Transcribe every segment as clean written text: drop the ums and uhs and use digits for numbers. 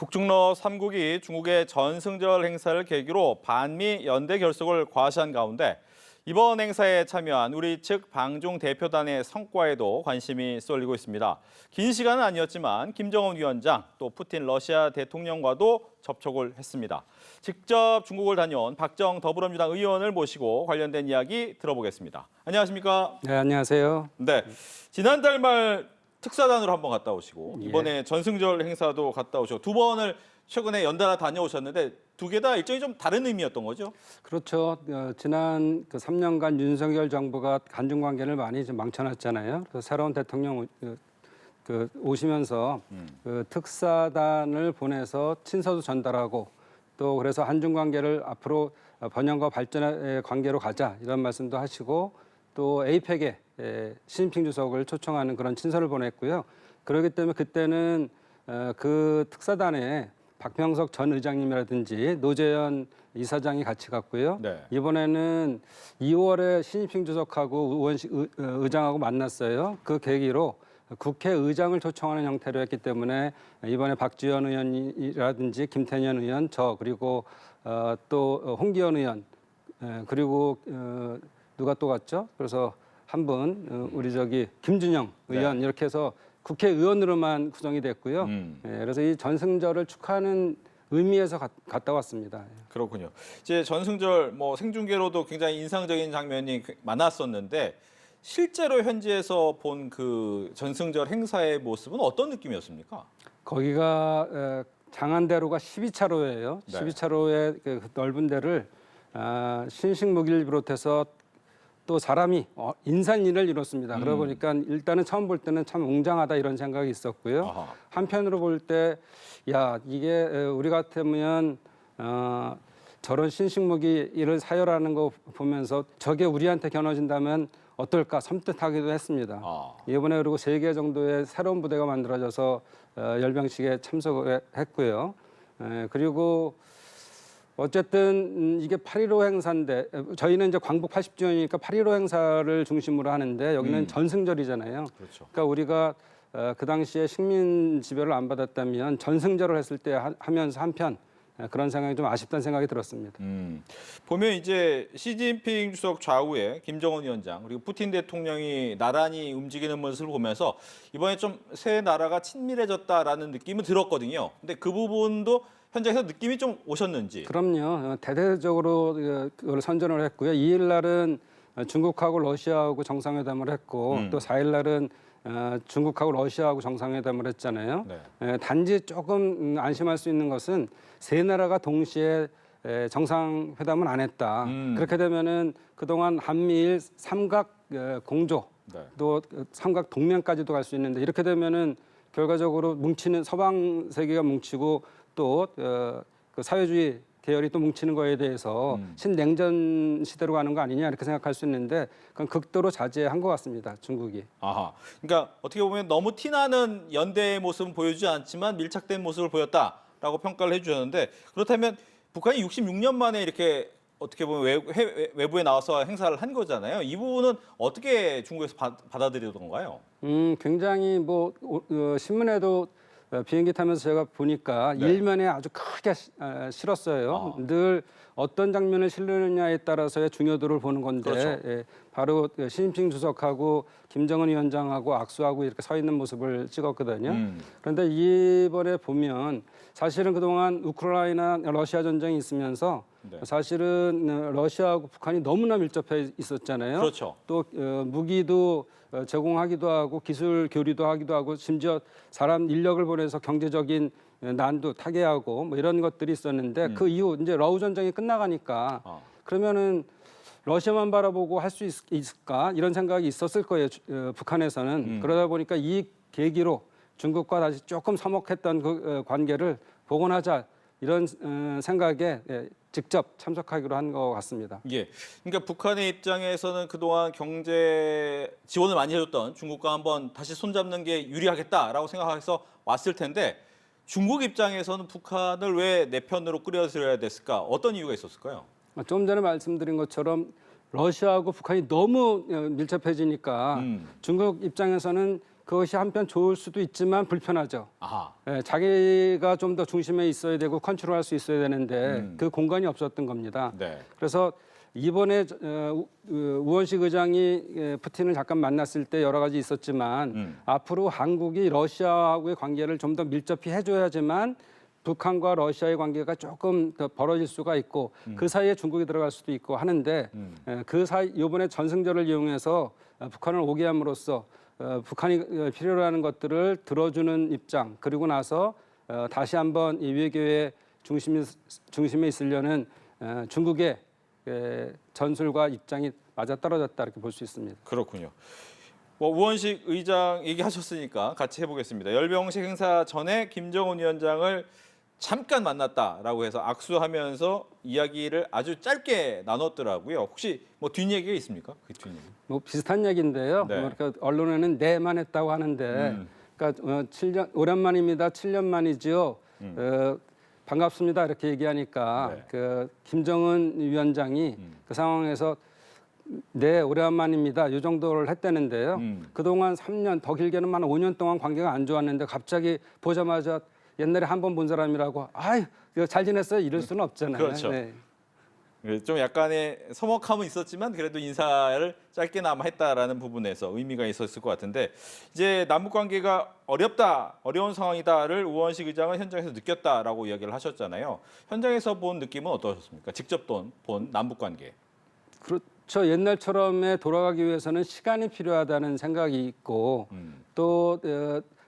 북중러 3국이 중국의 전승절 행사를 계기로 반미 연대 결속을 과시한 가운데 이번 행사에 참여한 우리 측 방중 대표단의 성과에도 관심이 쏠리고 있습니다. 긴 시간은 아니었지만 김정은 위원장 또 푸틴 러시아 대통령과도 접촉을 했습니다. 직접 중국을 다녀온 박정 더불어민주당 의원을 모시고 관련된 이야기 들어보겠습니다. 안녕하십니까? 네, 안녕하세요. 네, 지난달 말 특사단으로 한번 갔다 오시고 이번에 전승절 행사도 갔다 오시고 두 번을 최근에 연달아 다녀오셨는데 두 개 다 일정이 좀 다른 의미였던 거죠? 그렇죠. 지난 3년간 윤석열 정부가 한중 관계를 많이 좀 망쳐놨잖아요. 그래서 새로운 대통령 오시면서 특사단을 보내서 친서도 전달하고 또 그래서 한중 관계를 앞으로 번영과 발전의 관계로 가자 이런 말씀도 하시고 또 에이펙에 시진핑 주석을 초청하는 그런 친서를 보냈고요. 그렇기 때문에 그때는 그 특사단에 박병석 전 의장님이라든지 노재현 이사장이 같이 갔고요. 네. 이번에는 2월에 시진핑 주석하고 우원식 의장하고 만났어요. 그 계기로 국회의장을 초청하는 형태로 했기 때문에 이번에 박지원 의원이라든지 김태년 의원, 저 그리고 또 홍기현 의원 그리고 누가 또 갔죠? 그래서 한 분 우리 김준영 의원 이렇게 해서 국회의원으로만 구성이 됐고요. 그래서 이 전승절을 축하하는 의미에서 갔다 왔습니다. 그렇군요. 이제 전승절 생중계로도 굉장히 인상적인 장면이 많았었는데 실제로 현지에서 본 그 전승절 행사의 모습은 어떤 느낌이었습니까? 거기가 장안대로가 12차로예요. 네. 12차로의 그 넓은 데를 신식 무기를 비롯해서 또 사람이 인산인을 이뤘습니다. 그러다 보니까 일단은 처음 볼 때는 참 웅장하다 이런 생각이 있었고요. 아하. 한편으로 볼 때 야 이게 우리 같으면 저런 신식 무기를 사열하는 거 보면서 저게 우리한테 겨눠진다면 어떨까 섬뜩하기도 했습니다. 이번에 그리고 3개 정도의 새로운 부대가 만들어져서 열병식에 참석을 했고요. 그리고 어쨌든 이게 8.15 행사인데 저희는 이제 광복 80주년이니까 8.15 행사를 중심으로 하는데 여기는 전승절이잖아요. 그렇죠. 그러니까 우리가 그 당시에 식민 지배를 안 받았다면 전승절을 했을 때 하면서 한편 그런 생각이 좀 아쉽다는 생각이 들었습니다. 보면 이제 시진핑 주석 좌우에 김정은 위원장 그리고 푸틴 대통령이 나란히 움직이는 모습을 보면서 이번에 좀 세 나라가 친밀해졌다라는 느낌은 들었거든요. 근데 그 부분도 현장에서 느낌이 좀 오셨는지? 그럼요. 대대적으로 그걸 선전을 했고요. 2일 날은 중국하고 러시아하고 정상회담을 했고 또 4일 날은 중국하고 러시아하고 정상회담을 했잖아요. 네. 단지 조금 안심할 수 있는 것은 세 나라가 동시에 정상회담은 안 했다. 그렇게 되면은 그동안 한미일 삼각 공조 또 삼각 동맹까지도 갈 수 있는데 이렇게 되면은 결과적으로 뭉치는 서방 세계가 뭉치고 또 그 사회주의 계열이 또 뭉치는 거에 대해서 신냉전 시대로 가는 거 아니냐 이렇게 생각할 수 있는데 그건 극도로 자제한 것 같습니다. 중국이. 아하. 그러니까 어떻게 보면 너무 티나는 연대의 모습은 보여주지 않지만 밀착된 모습을 보였다라고 평가를 해주셨는데 그렇다면 북한이 66년 만에 이렇게 어떻게 보면 외부에 나와서 행사를 한 거잖아요. 이 부분은 어떻게 중국에서 받아들이던가요? 굉장히 신문에도 비행기 타면서 제가 보니까 일면에 아주 크게 실었어요. 늘 어떤 장면을 실느냐에 따라서의 중요도를 보는 건데 그렇죠. 바로 시진핑 주석하고 김정은 위원장하고 악수하고 이렇게 서 있는 모습을 찍었거든요. 그런데 이번에 보면 사실은 그동안 우크라이나 러시아 전쟁이 있으면서 사실은 러시아하고 북한이 너무나 밀접해 있었잖아요. 그렇죠. 또 무기도 제공하기도 하고 기술 교류도 하기도 하고 심지어 사람 인력을 보내서 경제적인 난도 타개하고 이런 것들이 있었는데 그 이후 이제 러우 전쟁이 끝나가니까 그러면은 러시아만 바라보고 할 수 있을까 이런 생각이 있었을 거예요. 북한에서는 그러다 보니까 이 계기로 중국과 다시 조금 서먹했던 그 관계를 복원하자 이런 생각에 직접 참석하기로 한 것 같습니다. 예. 그러니까 북한의 입장에서는 그동안 경제 지원을 많이 해줬던 중국과 한번 다시 손잡는 게 유리하겠다라고 생각해서 왔을 텐데 중국 입장에서는 북한을 왜 내 편으로 끌어들여야 됐을까? 어떤 이유가 있었을까요? 좀 전에 말씀드린 것처럼 러시아하고 북한이 너무 밀접해지니까 중국 입장에서는 그것이 한편 좋을 수도 있지만 불편하죠. 아하. 예, 자기가 좀 더 중심에 있어야 되고 컨트롤할 수 있어야 되는데 그 공간이 없었던 겁니다. 네. 그래서 이번에 우원식 의장이 푸틴을 잠깐 만났을 때 여러 가지 있었지만 앞으로 한국이 러시아하고의 관계를 좀 더 밀접히 해줘야지만 북한과 러시아의 관계가 조금 더 벌어질 수가 있고 그 사이에 중국이 들어갈 수도 있고 하는데 그 사이 이번에 전승절을 이용해서 북한을 오게 함으로써 북한이 필요로 하는 것들을 들어주는 입장 그리고 나서 다시 한번 이 외교의 중심에 있으려는 중국의 전술과 입장이 맞아떨어졌다 이렇게 볼 수 있습니다. 그렇군요. 뭐 우원식 의장 얘기하셨으니까 같이 해보겠습니다. 열병식 행사 전에 김정은 위원장을 잠깐 만났다라고 해서 악수하면서 이야기를 아주 짧게 나눴더라고요. 혹시 뭐 뒷얘기가 있습니까? 그 뒷얘기. 뭐 비슷한 얘기인데요. 네. 그러니까 언론에는 네만 했다고 하는데, 그러니까 7년 오랜만입니다. 7년 만이지요. 반갑습니다. 이렇게 얘기하니까 네. 그 김정은 위원장이 그 상황에서 네 오랜만입니다. 이 정도를 했다는데요. 그동안 3년 더 길게는 한 5년 동안 관계가 안 좋았는데 갑자기 보자마자 옛날에 한 번 본 사람이라고 아이 잘 지냈어요 이럴 수는 없잖아요. 그렇죠. 네. 좀 약간의 서먹함은 있었지만 그래도 인사를 짧게나마 했다라는 부분에서 의미가 있었을 것 같은데 이제 남북 관계가 어려운 상황이다를 우원식 의장은 현장에서 느꼈다라고 이야기를 하셨잖아요. 현장에서 본 느낌은 어떠셨습니까? 직접 본 남북 관계. 그렇죠. 옛날처럼에 돌아가기 위해서는 시간이 필요하다는 생각이 있고 또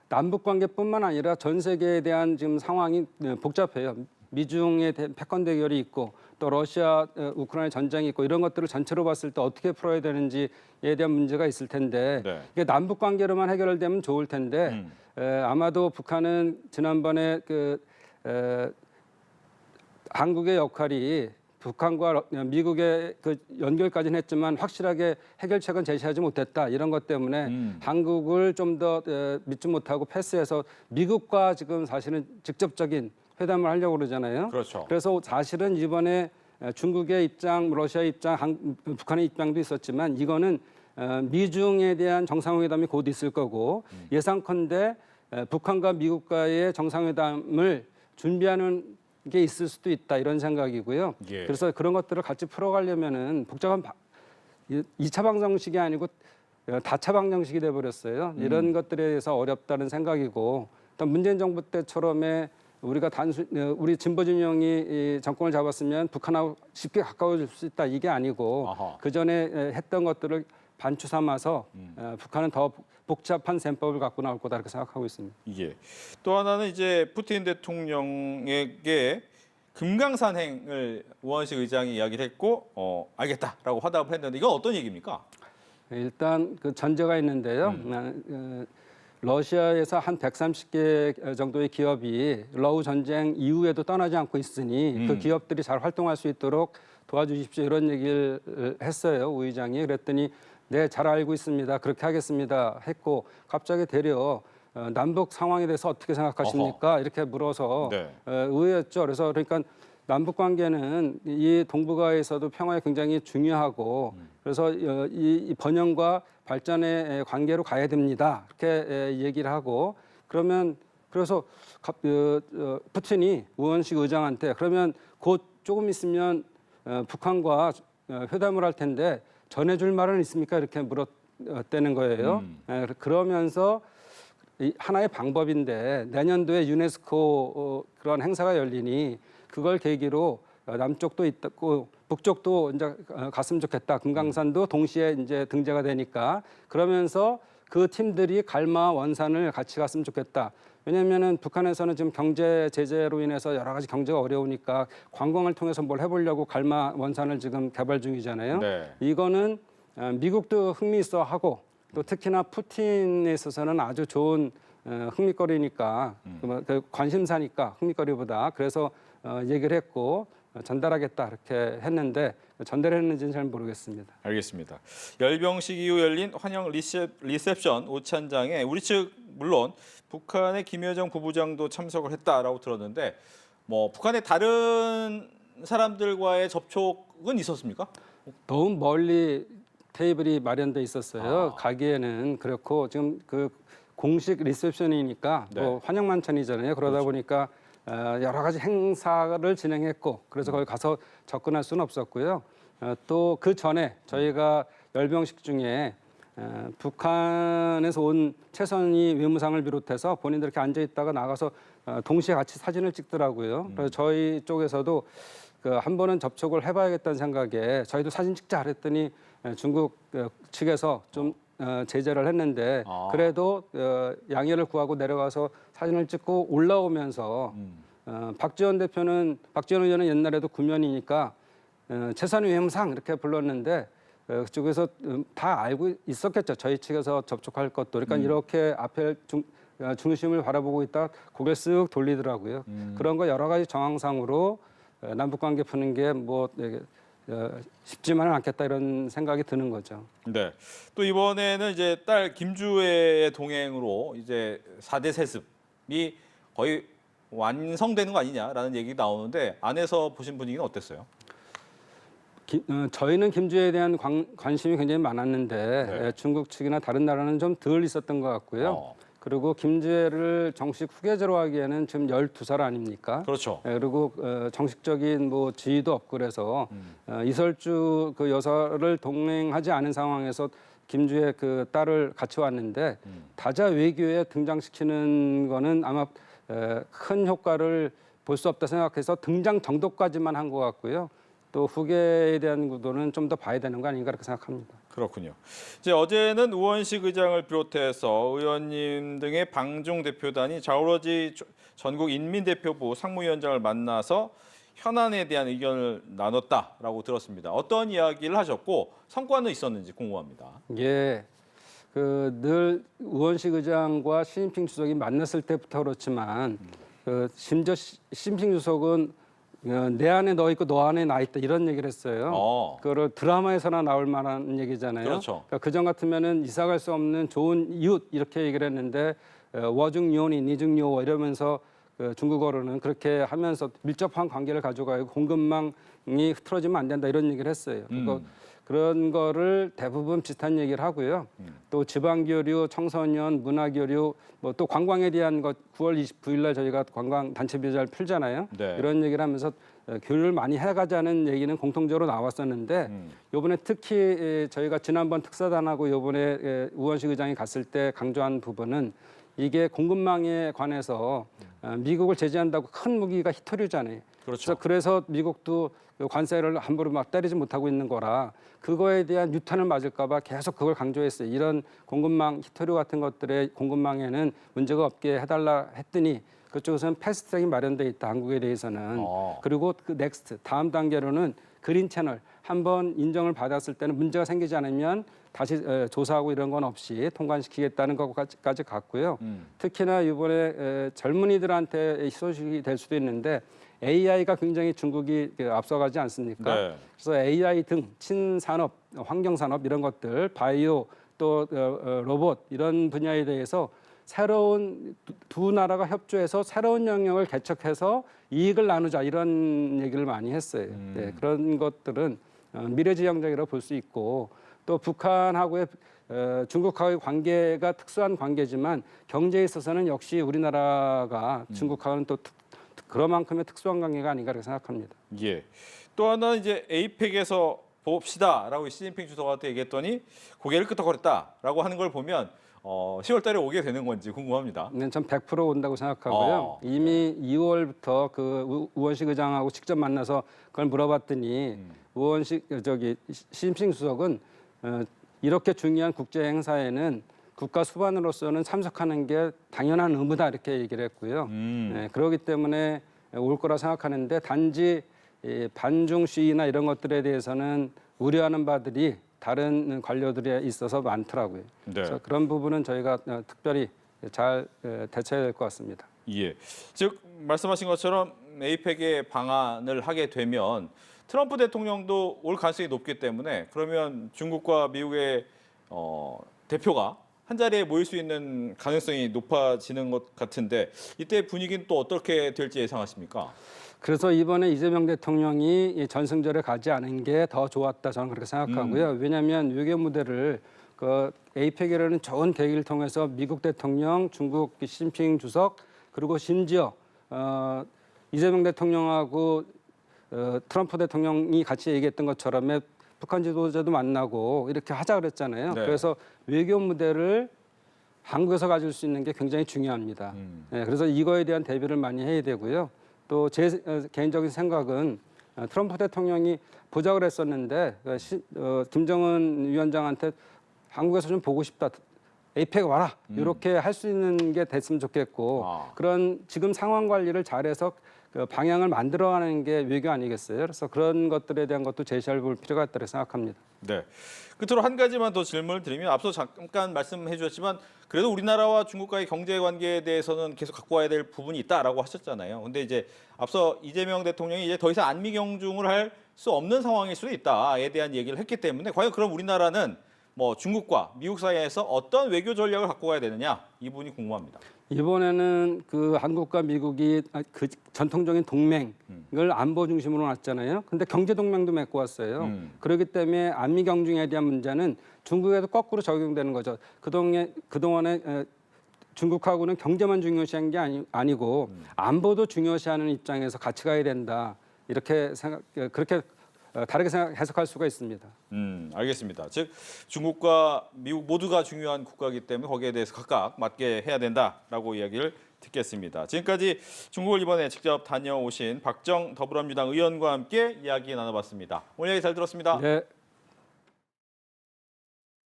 남북 관계뿐만 아니라 전 세계에 대한 지금 상황이 복잡해요. 미중의 패권 대결이 있고 또 러시아 우크라이나 전쟁이 있고 이런 것들을 전체로 봤을 때 어떻게 풀어야 되는지에 대한 문제가 있을 텐데 네. 이게 남북 관계로만 해결되면 좋을 텐데 아마도 북한은 지난번에 한국의 역할이 북한과 미국의 그 연결까지는 했지만 확실하게 해결책은 제시하지 못했다 이런 것 때문에 한국을 좀 더 믿지 못하고 패스해서 미국과 지금 사실은 직접적인 회담을 하려고 그러잖아요. 그렇죠. 그래서 사실은 이번에 중국의 입장, 러시아의 입장, 북한의 입장도 있었지만 이거는 미중에 대한 정상회담이 곧 있을 거고 예상컨대 북한과 미국과의 정상회담을 준비하는 게 있을 수도 있다 이런 생각이고요. 예. 그래서 그런 것들을 같이 풀어가려면은 복잡한 2차 방정식이 아니고 다차 방정식이 돼버렸어요. 이런 것들에 대해서 어렵다는 생각이고 또 문재인 정부 때처럼의 우리가 우리 진보 진영이 정권을 잡았으면 북한하고 쉽게 가까워질 수 있다 이게 아니고 그 전에 했던 것들을 반추 삼아서 북한은 더 복잡한 셈법을 갖고 나올 거다 이렇게 생각하고 있습니다. 예. 또 하나는 이제 푸틴 대통령에게 금강산행을 우원식 의장이 이야기를 했고 알겠다라고 화답을 했는데 이건 어떤 얘기입니까? 일단 그 전제가 있는데요. 러시아에서 한 130개 정도의 기업이 러우 전쟁 이후에도 떠나지 않고 있으니 그 기업들이 잘 활동할 수 있도록 도와주십시오 이런 얘기를 했어요. 우 의장이. 그랬더니 네, 잘 알고 있습니다. 그렇게 하겠습니다. 했고 갑자기 되려 남북 상황에 대해서 어떻게 생각하십니까? 이렇게 물어서 네. 의외였죠. 그러니까 남북 관계는 이 동북아에서도 평화에 굉장히 중요하고 그래서 이 번영과 발전의 관계로 가야 됩니다. 이렇게 얘기를 하고 그래서 푸틴이 우원식 의장한테 그러면 곧 조금 있으면 북한과 회담을 할 텐데 전해줄 말은 있습니까? 이렇게 물었다는 거예요. 그러면서 하나의 방법인데 내년도에 유네스코 그런 행사가 열리니 그걸 계기로 남쪽도 있고 북쪽도 이제 갔으면 좋겠다. 금강산도 동시에 이제 등재가 되니까 그러면서 그 팀들이 갈마 원산을 같이 갔으면 좋겠다. 왜냐하면은 북한에서는 지금 경제 제재로 인해서 여러 가지 경제가 어려우니까 관광을 통해서 뭘 해보려고 갈마 원산을 지금 개발 중이잖아요. 네. 이거는 미국도 흥미있어하고 또 특히나 푸틴에 있어서는 아주 좋은 흥미거리니까 그 관심사니까 흥미거리보다 그래서 얘기를 했고 전달하겠다 이렇게 했는데 전달했는지는 잘 모르겠습니다. 알겠습니다. 열병식 이후 열린 환영 리셉션 오찬장에 우리 측 물론 북한의 김여정 부부장도 참석을 했다라고 들었는데 뭐 북한의 다른 사람들과의 접촉은 있었습니까? 너무 멀리 테이블이 마련돼 있었어요. 가기에는 그렇고 지금 그 공식 리셉션이니까 네. 뭐 환영 만찬이잖아요. 그러다 보니까 여러 가지 행사를 진행했고 그래서 거기 가서 접근할 수는 없었고요. 또 그 전에 저희가 열병식 중에 북한에서 온 최선희 외무상을 비롯해서 본인들 이렇게 앉아 있다가 나가서 동시에 같이 사진을 찍더라고요. 그래서 저희 쪽에서도 그 한 번은 접촉을 해봐야겠다는 생각에 저희도 사진 찍자 그랬더니 중국 측에서 좀 제재를 했는데 그래도 양해를 구하고 내려가서 사진을 찍고 올라오면서 박지원 의원은 옛날에도 구면이니까 최선희 외무상 이렇게 불렀는데 그쪽에서 다 알고 있었겠죠. 저희 측에서 접촉할 것도. 그러니까 이렇게 앞에 중심을 바라보고 있다 고개 쓱 돌리더라고요. 그런 거 여러 가지 정황상으로 남북 관계 푸는 게 뭐 쉽지만은 않겠다 이런 생각이 드는 거죠. 네. 또 이번에는 이제 딸 김주애의 동행으로 이제 4대 세습이 거의 완성되는 거 아니냐라는 얘기가 나오는데 안에서 보신 분위기는 어땠어요? 저희는 김주애에 대한 관심이 굉장히 많았는데 네. 중국 측이나 다른 나라는 좀 덜 있었던 것 같고요. 그리고 김주애를 정식 후계자로 하기에는 지금 12살 아닙니까? 그렇죠. 그리고 정식적인 뭐 지위도 없고 그래서 이설주 그 여사를 동행하지 않은 상황에서 김주애 그 딸을 같이 왔는데 다자 외교에 등장시키는 거는 아마 큰 효과를 볼 수 없다 생각해서 등장 정도까지만 한 것 같고요. 또 후계에 대한 구도는 좀 더 봐야 되는 거 아닌가 그렇게 생각합니다. 그렇군요. 이제 어제는 우원식 의장을 비롯해서 의원님 등의 방중 대표단이 자오러지 전국 인민대표부 상무위원장을 만나서 현안에 대한 의견을 나눴다라고 들었습니다. 어떤 이야기를 하셨고 성과는 있었는지 궁금합니다. 예, 그 늘 우원식 의장과 시진핑 주석이 만났을 때부터 그렇지만 심지어 시진핑 주석은 내 안에 너 있고 너 안에 나 있다 이런 얘기를 했어요. 그걸 드라마에서나 나올 만한 얘기잖아요. 그렇죠. 그러니까 그전 같으면은 이사갈 수 없는 좋은 이웃 이렇게 얘기를 했는데 워중요니 니중요 이러면서 중국어로는 그렇게 하면서 밀접한 관계를 가져가고 공급망이 흐트러지면 안 된다 이런 얘기를 했어요. 그런 거를 대부분 비슷한 얘기를 하고요. 또 지방교류, 청소년, 문화교류, 뭐 또 관광에 대한 것 9월 29일 날 저희가 관광 단체 비자를 풀잖아요. 네. 이런 얘기를 하면서 교류를 많이 해가자는 얘기는 공통적으로 나왔었는데 이번에 특히 저희가 지난번 특사단하고 이번에 우원식 의장이 갔을 때 강조한 부분은 이게 공급망에 관해서 미국을 제재한다고 큰 무기가 히토류잖아요. 그렇죠. 그래서 미국도 관세를 함부로 막 때리지 못하고 있는 거라 그거에 대한 유탄을 맞을까 봐 계속 그걸 강조했어요. 이런 공급망 히토류 같은 것들의 공급망에는 문제가 없게 해달라 했더니 그쪽에서는 패스트트랙이 마련돼 있다. 한국에 대해서는. 그리고 그 넥스트 다음 단계로는 그린 채널 한번 인정을 받았을 때는 문제가 생기지 않으면 다시 조사하고 이런 건 없이 통관시키겠다는 것까지 갔고요. 특히나 이번에 젊은이들한테 희소식이 될 수도 있는데 AI가 굉장히 중국이 앞서가지 않습니까? 네. 그래서 AI 등 친산업, 환경산업 이런 것들, 바이오 또 로봇 이런 분야에 대해서 새로운 두 나라가 협조해서 새로운 영역을 개척해서 이익을 나누자 이런 얘기를 많이 했어요. 네, 그런 것들은 미래지향적이라고 볼 수 있고 또 북한하고의 중국하고의 관계가 특수한 관계지만 경제에 있어서는 역시 우리나라가 중국하고는 또 그런 만큼의 특수한 관계가 아닌가 그렇게 생각합니다. 예. 또 하나 이제 에이펙에서 봅시다라고 시진핑 주석한테 얘기했더니 고개를 끄덕거렸다라고 하는 걸 보면 10월달에 오게 되는 건지 궁금합니다. 네, 전 100% 온다고 생각하고요. 이미 2월부터 그 우원식 의장하고 직접 만나서 그걸 물어봤더니 시진핑 주석은 이렇게 중요한 국제 행사에는 국가 수반으로서는 참석하는 게 당연한 의무다 이렇게 얘기를 했고요. 네, 그렇기 때문에 올 거라 생각하는데 단지 반중 시위나 이런 것들에 대해서는 우려하는 바들이 다른 관료들에 있어서 많더라고요. 네. 그래서 그런 부분은 저희가 특별히 잘 대처해야 될 것 같습니다. 예. 즉 말씀하신 것처럼 에이펙의 방한을 하게 되면 트럼프 대통령도 올 가능성이 높기 때문에 그러면 중국과 미국의 대표가 한 자리에 모일 수 있는 가능성이 높아지는 것 같은데 이때 분위기는 또 어떻게 될지 예상하십니까? 그래서 이번에 이재명 대통령이 전승절에 가지 않은 게 더 좋았다 저는 그렇게 생각하고요. 왜냐하면 외교 무대를 그 에이펙이라는 좋은 계기를 통해서 미국 대통령, 중국 시진핑 주석 그리고 심지어 이재명 대통령하고 트럼프 대통령이 같이 얘기했던 것처럼 북한 지도자도 만나고 이렇게 하자 그랬잖아요. 네. 그래서 외교 무대를 한국에서 가질 수 있는 게 굉장히 중요합니다. 네, 그래서 이거에 대한 대비를 많이 해야 되고요. 또 제 개인적인 생각은 트럼프 대통령이 보자고 했었는데 김정은 위원장한테 한국에서 좀 보고 싶다. 에이펙 와라. 이렇게 할 수 있는 게 됐으면 좋겠고 그런 지금 상황 관리를 잘해서 그 방향을 만들어가는 게 외교 아니겠어요? 그래서 그런 것들에 대한 것도 제시할 볼 필요가 있다고 생각합니다. 네. 끝으로 한 가지만 더 질문을 드리면 앞서 잠깐 말씀해 주셨지만 그래도 우리나라와 중국과의 경제 관계에 대해서는 계속 갖고 와야 될 부분이 있다라고 하셨잖아요. 근데 이제 앞서 이재명 대통령이 이제 더 이상 안미 경중을 할 수 없는 상황일 수도 있다에 대한 얘기를 했기 때문에 과연 그럼 우리나라는 뭐 중국과 미국 사이에서 어떤 외교 전략을 갖고 가야 되느냐 이 부분이 궁금합니다. 이번에는 그 한국과 미국이 그 전통적인 동맹을 안보 중심으로 놨잖아요. 근데 경제 동맹도 맺고 왔어요. 그렇기 때문에 안미 경중에 대한 문제는 중국에도 거꾸로 적용되는 거죠. 그동안에 중국하고는 경제만 중요시한 게 아니고 안보도 중요시하는 입장에서 같이 가야 된다. 이렇게 그렇게 다르게 해석할 수가 있습니다. 알겠습니다. 즉 중국과 미국 모두가 중요한 국가이기 때문에 거기에 대해서 각각 맞게 해야 된다라고 이야기를 듣겠습니다. 지금까지 중국을 이번에 직접 다녀오신 박정 더불어민주당 의원과 함께 이야기 나눠봤습니다. 오늘 얘기 잘 들었습니다. 네.